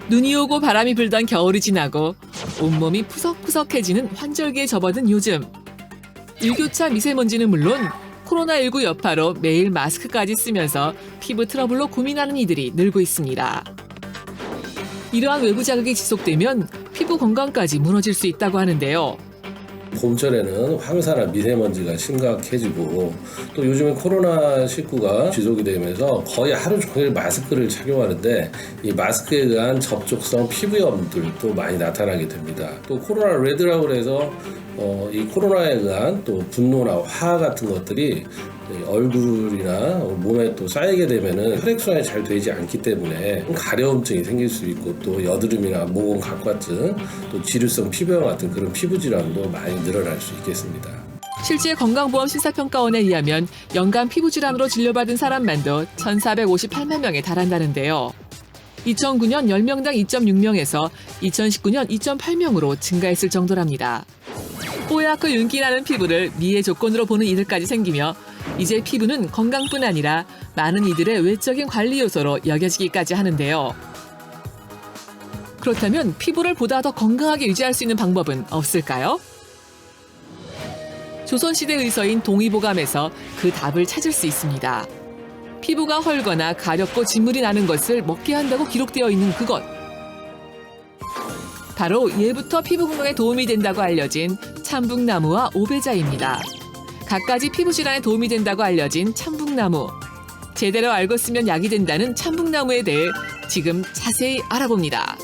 눈이 오고 바람이 불던 겨울이 지나고 온몸이 푸석푸석해지는 환절기에 접어든 요즘. 일교차 미세먼지는 물론 코로나19 여파로 매일 마스크까지 쓰면서 피부 트러블로 고민하는 이들이 늘고 있습니다. 이러한 외부 자극이 지속되면 피부 건강까지 무너질 수 있다고 하는데요. 봄철에는 황사나 미세먼지가 심각해지고 또 요즘에 코로나19가 지속이 되면서 거의 하루 종일 마스크를 착용하는데 이 마스크에 의한 접촉성 피부염들도 많이 나타나게 됩니다. 또 코로나 레드라고 해서 이 코로나에 의한 또 분노나 화 같은 것들이 얼굴이나 몸에 또 쌓이게 되면은 혈액순환이 잘 되지 않기 때문에 가려움증이 생길 수 있고 또 여드름이나 모공 각화증 또 지루성 피부염 같은 그런 피부 질환도 많이 늘어날 수 있겠습니다. 실제 건강보험 심사평가원에 의하면 연간 피부 질환으로 진료받은 사람만도 1,458만 명에 달한다는데요. 2009년 10명당 2.6명에서 2019년 2.8명으로 증가했을 정도랍니다. 뽀얗고 윤기나는 피부를 미의 조건으로 보는 이들까지 생기며 이제 피부는 건강뿐 아니라 많은 이들의 외적인 관리 요소로 여겨지기까지 하는데요. 그렇다면 피부를 보다 더 건강하게 유지할 수 있는 방법은 없을까요? 조선시대 의서인 동의보감에서 그 답을 찾을 수 있습니다. 피부가 헐거나 가렵고 진물이 나는 것을 먹게 한다고 기록되어 있는 그것. 바로 예부터 피부 건강에 도움이 된다고 알려진 참북나무와 오배자입니다. 갖가지 피부 질환에 도움이 된다고 알려진 참북나무. 제대로 알고 쓰면 약이 된다는 참북나무에 대해 지금 자세히 알아봅니다.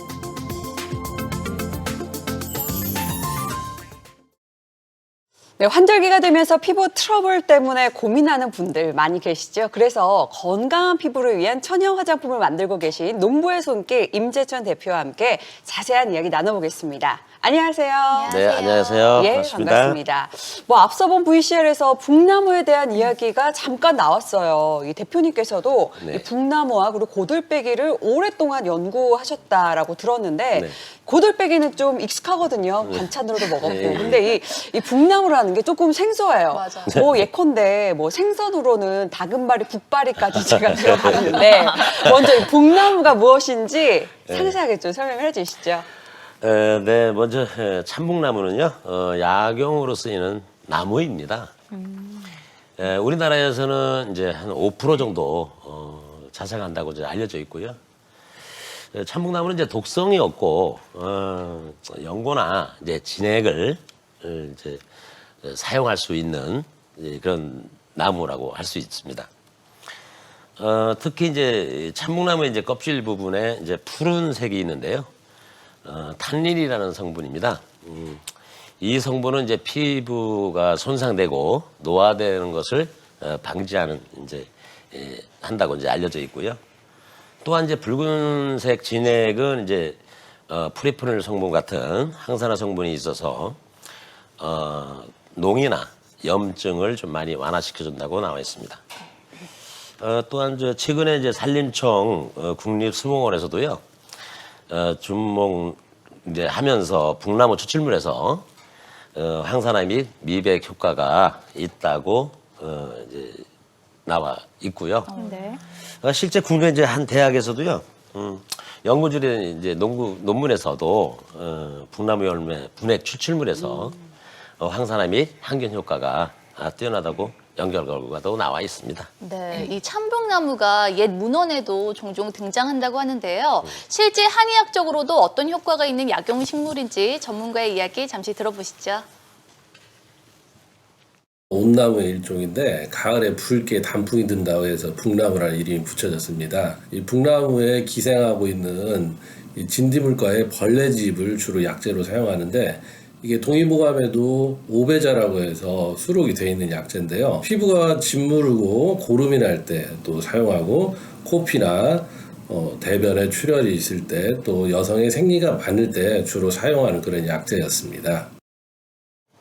네, 환절기가 되면서 피부 트러블 때문에 고민하는 분들 많이 계시죠? 그래서 건강한 피부를 위한 천연 화장품을 만들고 계신 농부의 손길 임재천 대표와 함께 자세한 이야기 나눠보겠습니다. 안녕하세요. 네, 안녕하세요. 예, 반갑습니다. 뭐 앞서 본 VCR에서 북나무에 대한 이야기가 잠깐 나왔어요. 이 대표님께서도 네. 이 북나무와 그리고 고들빼기를 오랫동안 연구하셨다라고 들었는데 네. 고들빼기는 좀 익숙하거든요. 반찬으로도 먹었고. 네. 근데 이 북나무라는 게 조금 생소해요. 맞아. 뭐 예컨대 뭐 생선으로는 다금바리, 북바리까지 제가 들어봤는데 먼저 이 북나무가 무엇인지 상세하게 좀 설명을 해주시죠. 네, 먼저 참북나무는요, 약용으로 쓰이는 나무입니다. 우리나라에서는 이제 한 5% 정도 자생한다고 이제 알려져 있고요. 참북나무는 이제 독성이 없고 연고나 이제 진액을 이제 사용할 수 있는 이제 그런 나무라고 할 수 있습니다. 특히 이제 참북나무의 이제 껍질 부분에 이제 푸른색이 있는데요. 탄닌이라는 성분입니다. 이 성분은 이제 피부가 손상되고 노화되는 것을 방지하는 이제 한다고 이제 알려져 있고요. 또한 이제 붉은색 진액은 이제 프리포닐 성분 같은 항산화 성분이 있어서 농이나 염증을 좀 많이 완화시켜준다고 나와 있습니다. 또한 최근에 이제 산림청 국립수목원에서도요. 준목 이제 하면서 북나무 추출물에서 항산화 및 미백 효과가 있다고 이제 나와 있고요. 네. 실제 국내 이제 한 대학에서도요. 연구진의 이제 논문에서도 북나무 열매 분해 추출물에서 항산화 및 항균 효과가 뛰어나다고 연결 결과도 나와 있습니다. 네, 이 참북나무가 옛 문헌에도 종종 등장한다고 하는데요. 실제 한의학적으로도 어떤 효과가 있는 약용식물인지 전문가의 이야기 잠시 들어보시죠. 온나무의 일종인데 가을에 붉게 단풍이 든다고 해서 북나무라는 이름이 붙여졌습니다. 이 북나무에 기생하고 있는 이 진딧물과의 벌레즙을 주로 약재로 사용하는데 이게 동의보감에도 오배자라고 해서 수록이 되어 있는 약재인데요. 피부가 짓무르고 고름이 날 때 또 사용하고 코피나 대변에 출혈이 있을 때 또 여성의 생리가 많을 때 주로 사용하는 그런 약재였습니다.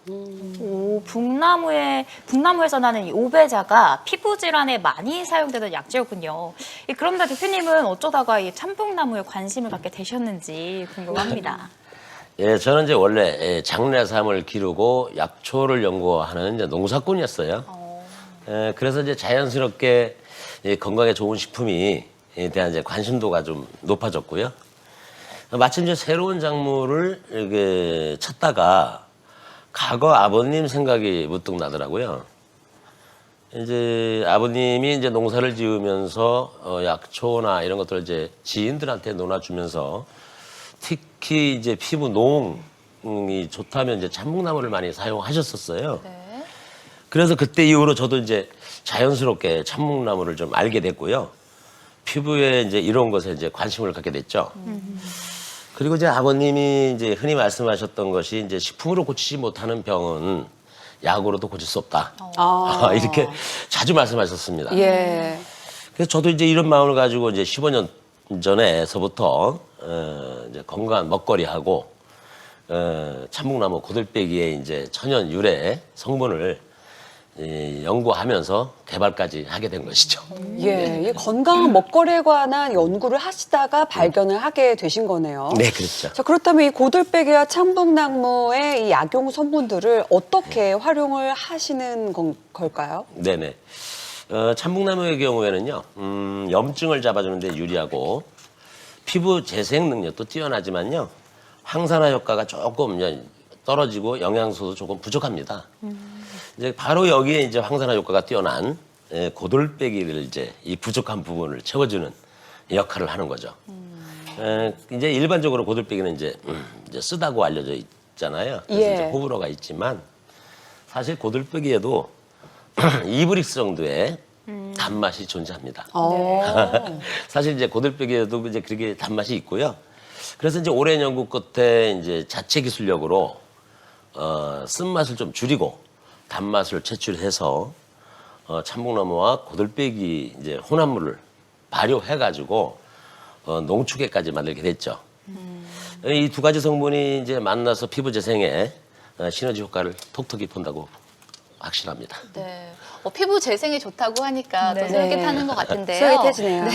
오, 북나무에서 나는 이 오배자가 피부 질환에 많이 사용되는 약재였군요. 그런데 대표님은 어쩌다가 이 참북나무에 관심을 갖게 되셨는지 궁금합니다. 예, 저는 이제 원래 장례삼을 기르고 약초를 연구하는 이제 농사꾼이었어요. 그래서 이제 자연스럽게 건강에 좋은 식품이 대한 이제 관심도가 좀 높아졌고요. 마침 이제 새로운 작물을 이렇게 찾다가 과거 아버님 생각이 문득 나더라고요. 이제 아버님이 이제 농사를 지으면서 약초나 이런 것들을 이제 지인들한테 논아주면서 특히 이제 피부 노홍이 좋다면 이제 참묵나무를 많이 사용하셨었어요. 네. 그래서 그때 이후로 저도 이제 자연스럽게 참묵나무를 좀 알게 됐고요. 피부에 이제 이런 것에 이제 관심을 갖게 됐죠. 그리고 이제 아버님이 이제 흔히 말씀하셨던 것이 이제 식품으로 고치지 못하는 병은 약으로도 고칠 수 없다. 이렇게 자주 말씀하셨습니다. 예. 그래서 저도 이제 이런 마음을 가지고 이제 15년 전에서부터 이제 건강한 먹거리하고 참묵나무 고들빼기의 이제 천연 유래 성분을 연구하면서 개발까지 하게 된 것이죠. 예, 이 건강한 먹거리에 관한 연구를 하시다가 발견을 하게 되신 거네요. 네, 그렇죠. 자, 그렇다면 이 고들빼기와 참묵나무의 이 약용 성분들을 어떻게 활용을 하시는 걸까요? 네네. 참묵나무의 경우에는요, 염증을 잡아주는데 유리하고 피부 재생 능력도 뛰어나지만요, 항산화 효과가 조금 떨어지고 영양소도 조금 부족합니다. 이제 바로 여기에 이제 항산화 효과가 뛰어난 고들빼기를 이제 이 부족한 부분을 채워주는 역할을 하는 거죠. 이제 일반적으로 고들빼기는 이제 쓰다고 알려져 있잖아요. 그래서 예. 이제 호불호가 있지만 사실 고들빼기에도 2브릭스 정도의 단맛이 존재합니다. 사실 이제 고들빼기에도 이제 그렇게 단맛이 있고요. 그래서 이제 오랜 연구 끝에 이제 자체 기술력으로 쓴맛을 좀 줄이고 단맛을 채출해서 참묵나무와 고들빼기 이제 혼합물을 발효해가지고 농축액까지 만들게 됐죠. 이 두 가지 성분이 이제 만나서 피부 재생에 시너지 효과를 톡톡히 본다고 확신합니다. 네. 피부 재생에 좋다고 하니까 더 네. 솔깃하는 것 같은데요. 솔깃해지네요.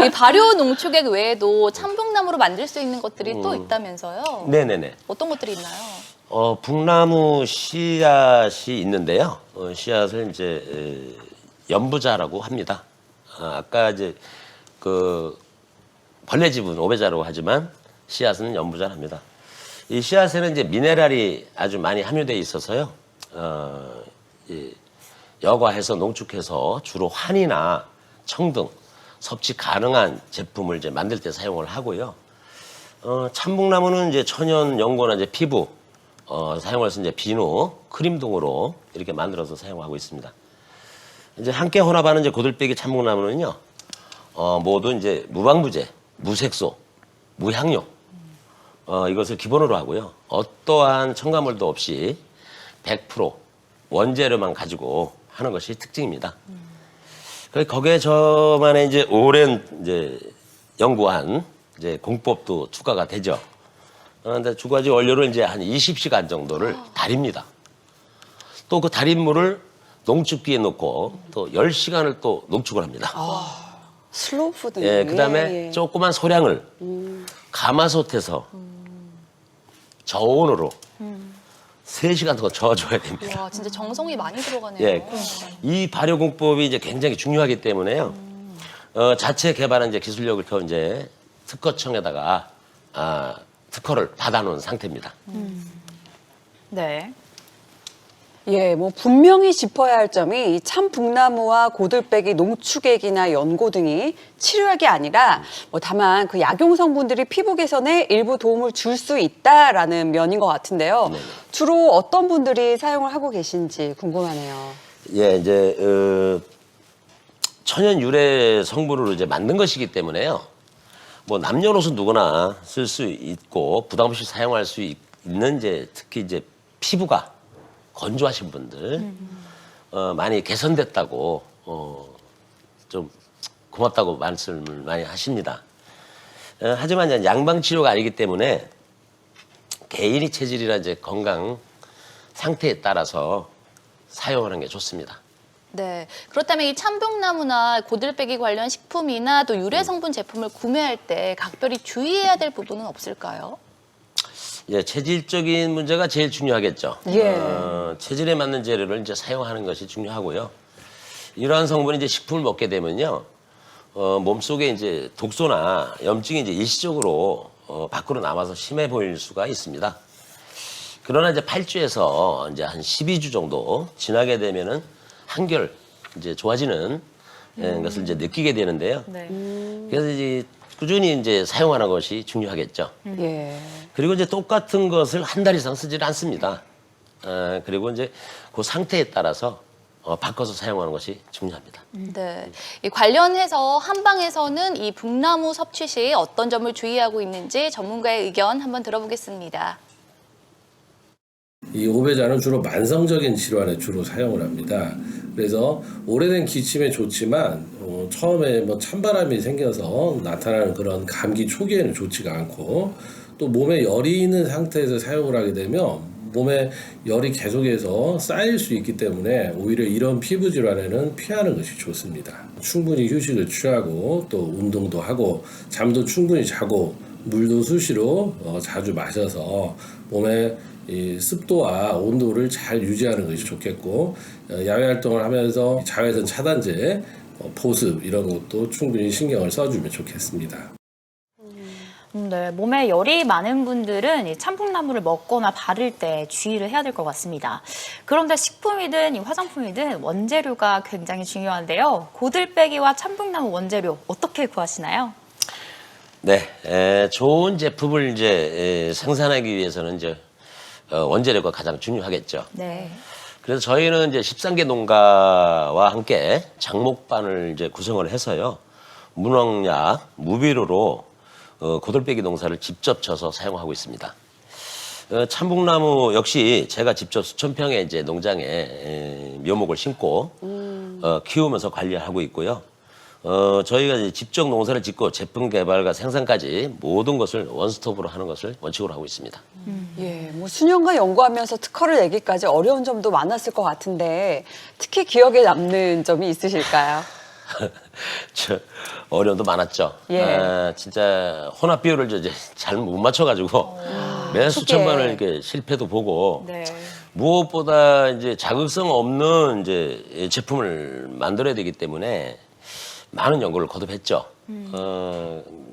이 발효 농축액 외에도 참묵나무로 만들 수 있는 것들이 또 있다면서요? 네네네. 어떤 것들이 있나요? 북나무 씨앗이 있는데요. 씨앗을 이제 연부자라고 합니다. 아까 이제 그 벌레 집은 오배자라고 하지만 씨앗은 연부자랍니다. 이 씨앗에는 이제 미네랄이 아주 많이 함유되어 있어서요. 여과해서 농축해서 주로 환이나 청 등 섭취 가능한 제품을 이제 만들 때 사용을 하고요. 참묵나무는 이제 천연 연고나 이제 피부 사용할 수 있는 이제 비누, 크림 등으로 이렇게 만들어서 사용하고 있습니다. 이제 함께 혼합하는 이제 고들빼기 참묵나무는요, 모두 이제 무방부제, 무색소, 무향료, 이것을 기본으로 하고요. 어떠한 첨가물도 없이 100% 원재료만 가지고 하는 것이 특징입니다. 거기에 저만의 이제 오랜 이제 연구한 이제 공법도 추가가 되죠. 근데 두 가지 원료를 이제 한 20시간 정도를 달입니다. 또 그 달인 물을 농축기에 넣고 또 10시간을 또 농축을 합니다. 슬로우 푸드. 예, 그다음에 조그만 소량을 가마솥에서 저온으로 3시간 더 저어줘야 됩니다. 와, 진짜 정성이 많이 들어가네요. 예, 이 발효 공법이 이제 굉장히 중요하기 때문에요. 자체 개발한 이제 기술력을 더 이제 특허청에다가 특허를 받아놓은 상태입니다. 네. 예, 뭐 분명히 짚어야 할 점이 이 참북나무와 고들빼기 농축액이나 연고 등이 치료약이 아니라 다만 그 약용 성분들이 피부 개선에 일부 도움을 줄 수 있다라는 면인 것 같은데요. 네네. 주로 어떤 분들이 사용을 하고 계신지 궁금하네요. 예, 이제 천연 유래 성분으로 이제 만든 것이기 때문에요. 뭐 남녀노소 누구나 쓸 수 있고 부담 없이 사용할 수 있는 이제 특히 이제 피부가 건조하신 분들 많이 개선됐다고 좀 고맙다고 말씀을 많이 하십니다. 하지만 이제 양방 치료가 아니기 때문에 개인의 체질이나 이제 건강 상태에 따라서 사용하는 게 좋습니다. 네. 그렇다면 이 참북나무나 고들빼기 관련 식품이나 또 유래 성분 제품을 구매할 때 각별히 주의해야 될 부분은 없을까요? 예, 체질적인 문제가 제일 중요하겠죠. 예. 체질에 맞는 재료를 이제 사용하는 것이 중요하고요. 이러한 성분이 이제 식품을 먹게 되면요, 몸속에 이제 독소나 염증이 이제 일시적으로 밖으로 남아서 심해 보일 수가 있습니다. 그러나 이제 8주에서 이제 한 12주 정도 지나게 되면은 한결 이제 좋아지는 것을 이제 느끼게 되는데요. 네. 그래서 이제 꾸준히 이제 사용하는 것이 중요하겠죠. 예. 그리고 이제 똑같은 것을 한 달 이상 쓰질 않습니다. 그리고 이제 그 상태에 따라서 바꿔서 사용하는 것이 중요합니다. 네. 이 관련해서 한방에서는 이 북나무 섭취 시 어떤 점을 주의하고 있는지 전문가의 의견 한번 들어보겠습니다. 이 오배자는 주로 만성적인 질환에 주로 사용을 합니다. 그래서 오래된 기침에 좋지만 처음에 뭐 찬바람이 생겨서 나타나는 그런 감기 초기에는 좋지가 않고 또 몸에 열이 있는 상태에서 사용을 하게 되면 몸에 열이 계속해서 쌓일 수 있기 때문에 오히려 이런 피부 질환에는 피하는 것이 좋습니다. 충분히 휴식을 취하고 또 운동도 하고 잠도 충분히 자고 물도 수시로 자주 마셔서 몸에 이 습도와 온도를 잘 유지하는 것이 좋겠고 야외 활동을 하면서 자외선 차단제, 보습 이런 것도 충분히 신경을 써주면 좋겠습니다. 네, 몸에 열이 많은 분들은 이 참풍나무를 먹거나 바를 때 주의를 해야 될 것 같습니다. 그런데 식품이든 이 화장품이든 원재료가 굉장히 중요한데요. 고들빼기와 참풍나무 원재료 어떻게 구하시나요? 네, 좋은 제품을 이제 생산하기 위해서는 이제 원재료가 가장 중요하겠죠. 네. 그래서 저희는 이제 13개 농가와 함께 장목반을 이제 구성을 해서요. 무농약, 무비료로 고들빼기 농사를 직접 져서 사용하고 있습니다. 참북나무 역시 제가 직접 수천 평의 이제 농장에 묘목을 심고 키우면서 관리하고 있고요. 저희가 이제 직접 농사를 짓고 제품 개발과 생산까지 모든 것을 원스톱으로 하는 것을 원칙으로 하고 있습니다. 예, 뭐 수년간 연구하면서 특허를 내기까지 어려운 점도 많았을 것 같은데 특히 기억에 남는 점이 있으실까요? 저 어려움도 많았죠. 예. 진짜 혼합 비율을 이제 잘 못 맞춰가지고 매 수천 초기에. 번을 이렇게 실패도 보고 네. 무엇보다 이제 자극성 없는 이제 제품을 만들어야 되기 때문에 많은 연구를 거듭했죠.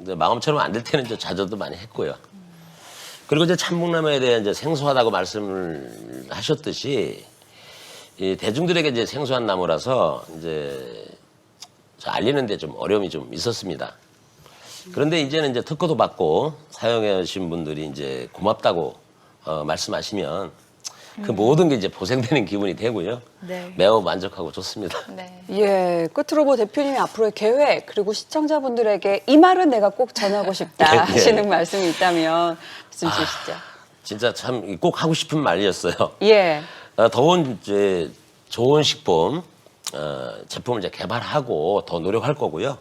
이제 마음처럼 안 될 때는 이제 좌절도 많이 했고요. 그리고 이제 참북나무에 대해 이제 생소하다고 말씀을 하셨듯이 이 대중들에게 이제 생소한 나무라서 이제 알리는데 좀 어려움이 좀 있었습니다. 그런데 이제는 이제 특허도 받고 사용해 오신 분들이 이제 고맙다고 말씀하시면 그 모든 게 이제 보상되는 기분이 되고요. 네. 매우 만족하고 좋습니다. 네. 예, 끝으로 뭐 대표님의 앞으로의 계획 그리고 시청자분들에게 이 말은 내가 꼭 전하고 싶다 네, 네. 하시는 말씀이 있다면 말씀 주시죠. 진짜 참 꼭 하고 싶은 말이었어요. 예, 더운 이제 좋은 식품 제품을 이제 개발하고 더 노력할 거고요.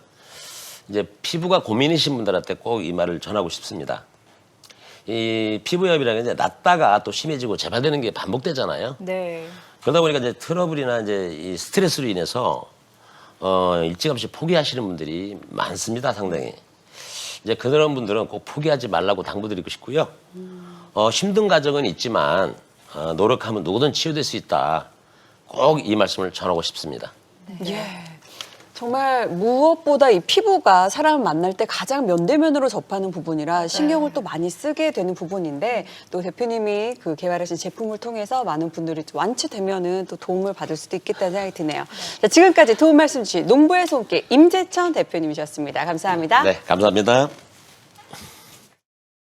이제 피부가 고민이신 분들한테 꼭 이 말을 전하고 싶습니다. 이 피부염이라는 게 이제 낫다가 또 심해지고 재발되는 게 반복되잖아요. 네. 그러다 보니까 이제 트러블이나 이제 이 스트레스로 인해서 일찌감치 포기하시는 분들이 많습니다, 상당히. 이제 그런 분들은 꼭 포기하지 말라고 당부드리고 싶고요. 힘든 과정은 있지만 노력하면 누구든 치유될 수 있다. 꼭 이 말씀을 전하고 싶습니다. 예. 정말 무엇보다 이 피부가 사람을 만날 때 가장 면대면으로 접하는 부분이라 신경을 또 많이 쓰게 되는 부분인데 또 대표님이 그 개발하신 제품을 통해서 많은 분들이 좀 완치되면은 또 도움을 받을 수도 있겠다는 생각이 드네요. 자, 지금까지 도움 말씀 주신 농부의 손길 임재천 대표님이셨습니다. 감사합니다. 네, 감사합니다.